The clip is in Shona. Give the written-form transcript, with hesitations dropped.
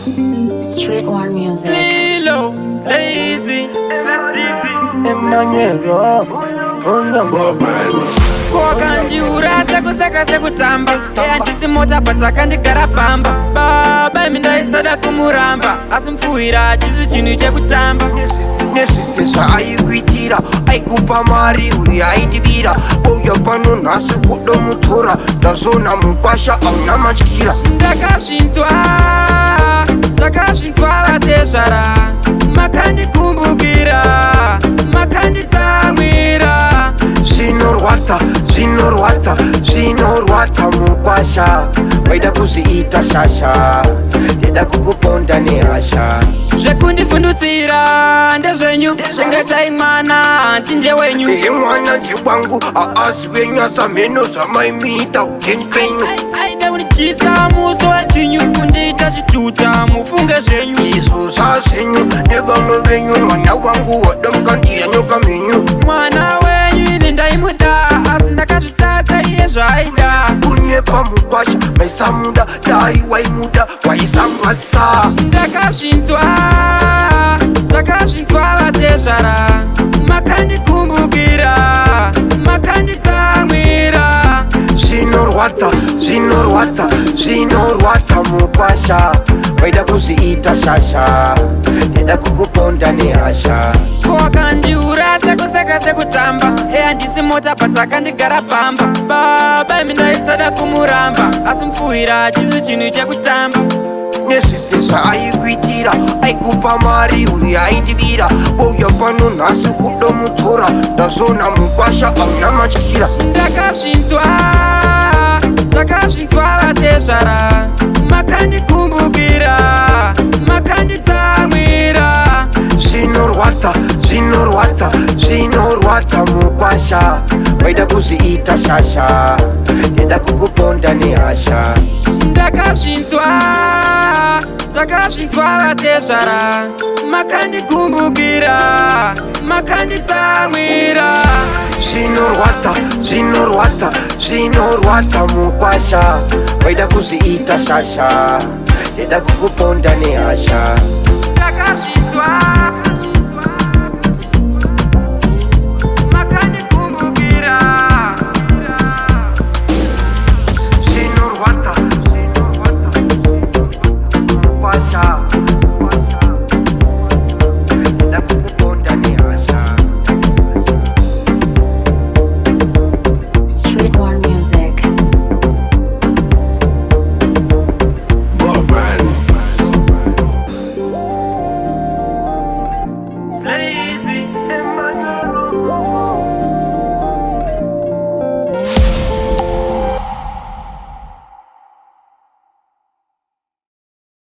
Street One Music. Lilo, lazy, Emmanuel kwa kandiura sekuseka sekutamba andisi mota patakandigara pamba baba imi ndaisada kumuramba asi mfuhira achisi chinhu chekutamba nezvese zvaaikuitira aikupa mari uyo aindivira uyo pano nhasi kudomutora ndazvona mukwasha auna matyira ndakazvinzwa vatezvara makandikumbukira makanditsamwira zvinorwadza mukwasha waida kuzviita shasha ndida kukuponda nehasha zvekundifundutsira ndezvenyu zvengetai mwana ndinde wenyu mwana ndikwangu aasi wenyasa mheno zvamaimiita kuteni penyu aida kundityisa muso wetinyu kundiita chituta mufunge zvenyu izvo zvazvenyu nevamwe venyu mwana wangu wadamukandira nyoka menyu mwana wenyu ini ndaimuda asi ndakazvitadza iye zvaaida kunyepa mukwasha maisamuda dai waimuda waisamwadzisa ndakazvinzwa vatezvara makandikumbukira makanditsamwira zvinorwadza mukwasha waida kuzviita shasha ndida kukuponda nehasha kwakandiura sekuseka sekutamba handisi mota patakandigara pamba baba imi ndaisada kumuramba asi mfuhira achisi chinhu chekutamba nezvese zvaaikuitira aikupa mari uyo aindivira uyo pano nhasi kudomutora ndazvona mukwasha auna matyira ndakazvinzwa vatezvara makandikumbukira makanditsamwira zvinorwadza mukwasha waida kuzviita shasha ndida kukuponda nehasha ndakazvinzwa vatezvara makandikumbukira makanditsamwira zvinorwadza mukwasha waida kuzviita shasha ndida kukuponda nehasha ndakazvinzwa